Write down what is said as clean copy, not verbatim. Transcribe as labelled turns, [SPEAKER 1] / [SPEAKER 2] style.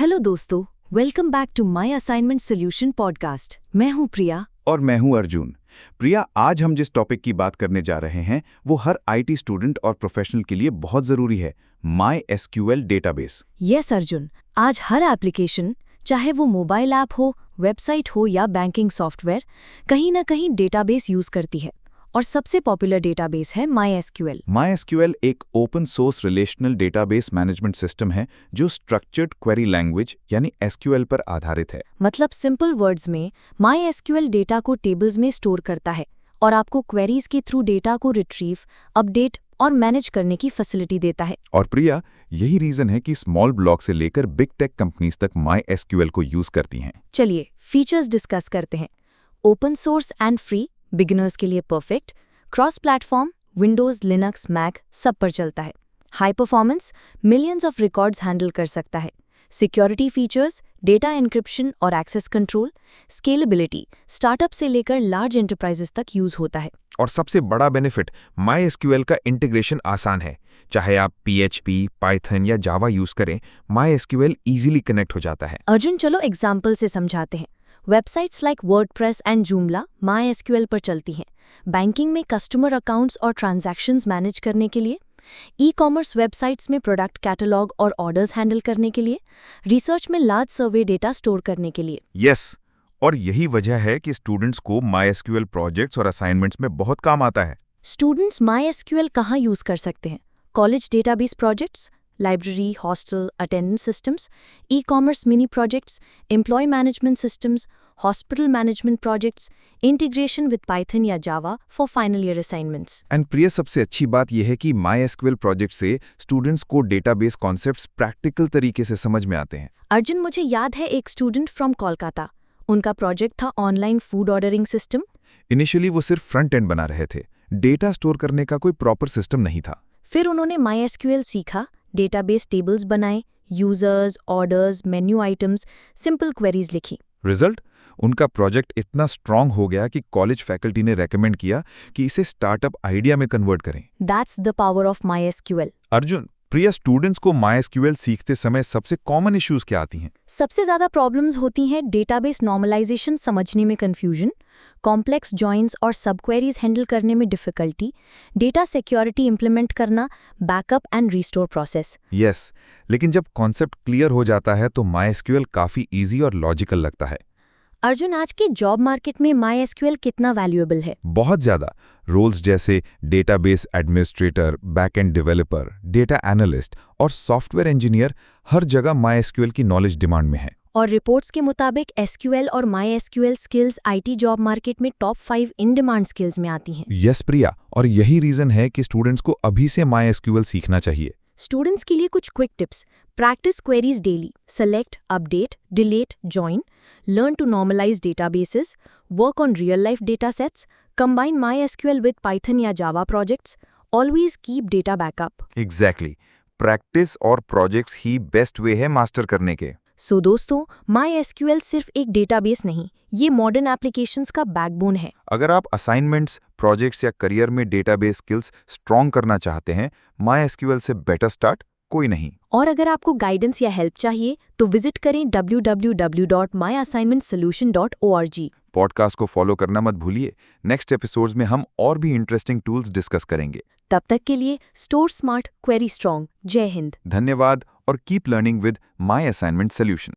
[SPEAKER 1] Hello दोस्तों, welcome back to my assignment solution podcast. मैं हूं प्रिया।
[SPEAKER 2] और मैं हूं अर्जुन। प्रिया, आज हम जिस टॉपिक की बात करने जा रहे हैं वो हर आईटी स्टूडेंट और प्रोफेशनल के लिए बहुत ज़रूरी है, MySQL डेटाबेस।
[SPEAKER 1] यस अर्जुन, आज हर एप्लीकेशन, चाहे वो मोबाइल ऐप हो, वेबसाइट हो या बैंकिंग सॉफ्टवेयर, कहीं ना कहीं डेटाबेस यूज करती है। और सबसे पॉपुलर डेटाबेस है MySQL।
[SPEAKER 2] MySQL एक open source relational database management system है जो स्ट्रक्चर्ड क्वेरी लैंग्वेज यानी SQL पर आधारित है।
[SPEAKER 1] मतलब सिंपल वर्ड्स में MySQL डेटा को टेबल्स में स्टोर करता है और आपको क्वेरीज के थ्रू डेटा को रिट्रीव, अपडेट और मैनेज करने की फैसिलिटी देता है।
[SPEAKER 2] और प्रिया, यही रीजन है कि स्मॉल ब्लॉक से लेकर बिग टेक कंपनीज तक MySQL को यूज करती हैं।
[SPEAKER 1] चलिए फीचर्स डिस्कस करते हैं। Open source and free, beginners के लिए perfect. Cross platform, Windows, Linux, Mac सब पर चलता है। High performance, millions of records handle कर सकता है। सिक्योरिटी फीचर्स, डेटा एन्क्रिप्शन और एक्सेस कंट्रोल। स्केलेबिलिटी, स्टार्टअप से लेकर लार्ज एंटरप्राइजेस तक यूज होता है।
[SPEAKER 3] और सबसे बड़ा बेनिफिट, MySQL का इंटीग्रेशन आसान है। चाहे आप PHP, पाइथन या जावा यूज करें, MySQL इजीली कनेक्ट हो जाता है।
[SPEAKER 1] अर्जुन, चलो एग्जाम्पल से समझाते हैं। Websites like WordPress and Joomla MySQL पर चलती हैं। बैंकिंग में कस्टमर अकाउंट्स और ट्रांजैक्शंस मैनेज करने के लिए, ई-कॉमर्स वेबसाइट्स में प्रोडक्ट कैटलॉग और ऑर्डर्स हैंडल करने के लिए, रिसर्च में लार्ज सर्वे डेटा स्टोर करने के लिए।
[SPEAKER 3] यस, और यही वजह है कि स्टूडेंट्स को MySQL प्रोजेक्ट्स और असाइनमेंट्स में बहुत काम आता है।
[SPEAKER 1] स्टूडेंट्स MySQL कहाँ यूज कर सकते हैं? College database projects, library, hostel, attendance systems, e-commerce mini projects, employ management systems, hospital management projects, integration with Python या Java for final year assignments.
[SPEAKER 3] And प्रिय, सबसे अच्छी बात यह है कि MySQL प्रोजेक्ट से स्टूडेंट्स को डेटाबेस कॉन्सेप्ट्स प्रैक्टिकल तरीके से समझ में आते हैं।
[SPEAKER 1] अर्जुन, मुझे याद है एक स्टूडेंट फ्रॉम कोलकाता, उनका प्रोजेक्ट था online food ordering system.
[SPEAKER 3] Initially वो सिर्फ फ्रंट एंड बना रहे थे, डेटा स्टोर करने का कोई प्रॉपर सिस्टम नहीं था।
[SPEAKER 1] फिर उन्होंने MySQL सीखा, डेटाबेस टेबल्स बनाए, users, orders, menu items, simple queries लिखी।
[SPEAKER 3] रिजल्ट, उनका प्रोजेक्ट इतना स्ट्रांग हो गया कि कॉलेज फैकल्टी ने रेकमेंड किया कि इसे स्टार्टअप आइडिया में कन्वर्ट करें।
[SPEAKER 1] That's the power of MySQL।
[SPEAKER 3] Arjun, प्रिय, स्टूडेंट्स को MySQL सीखते समय सबसे कॉमन इश्यूज क्या आती हैं?
[SPEAKER 1] सबसे ज्यादा प्रॉब्लम्स होती हैं डेटाबेस नॉर्मलाइजेशन समझने में कंफ्यूजन, कॉम्प्लेक्स जॉइंस और सब क्वेरीज हैंडल करने में डिफिकल्टी, डेटा सिक्योरिटी इंप्लीमेंट करना, backup and restore process.
[SPEAKER 3] Yes, लेकिन जब कॉन्सेप्ट क्लियर हो जाता है तो MySQL काफी इजी और लॉजिकल लगता है।
[SPEAKER 1] अर्जुन, आज के जॉब मार्केट में MySQL कितना वैल्यूएबल है?
[SPEAKER 3] बहुत ज्यादा। रोल्स जैसे database administrator, backend developer, data analyst और सॉफ्टवेयर इंजीनियर हर जगह MySQL की नॉलेज डिमांड में है।
[SPEAKER 1] और रिपोर्ट्स के मुताबिक SQL और MySQL skills IT job market में टॉप 5 इन डिमांड स्किल्स में आती हैं।
[SPEAKER 3] यस प्रिया, और यही रीजन है कि स्टूडेंट्स को अभी से MySQL सीखना चाहिए।
[SPEAKER 1] स्टूडेंट्स के लिए कुछ quick tips. Practice queries daily, select, update, delete, join, learn to normalize databases, work on real-life datasets, combine MySQL with Python या Java projects, always keep data backup.
[SPEAKER 3] Exactly, practice और projects ही best way है master करने के।
[SPEAKER 1] सो दोस्तों, MySQL सिर्फ एक database नहीं, ये मॉडर्न एप्लीकेशंस का बैकबोन है।
[SPEAKER 3] अगर आप असाइनमेंट्स, प्रोजेक्ट्स या करियर में डेटाबेस स्किल्स स्ट्रॉन्ग करना चाहते हैं, MySQL से बेटर स्टार्ट कोई नहीं।
[SPEAKER 1] और अगर आपको गाइडेंस या हेल्प चाहिए तो विजिट करें www.myassignmentsolution.org।
[SPEAKER 3] पॉडकास्ट को फॉलो करना मत भूलिए। नेक्स्ट एपिसोड्स में हम और भी इंटरेस्टिंग टूल्स डिस्कस करेंगे।
[SPEAKER 1] तब तक के लिए स्टोर स्मार्ट, क्वेरी स्ट्रॉन्ग। जय हिंद।
[SPEAKER 3] धन्यवाद और keep learning with My Assignment Solution।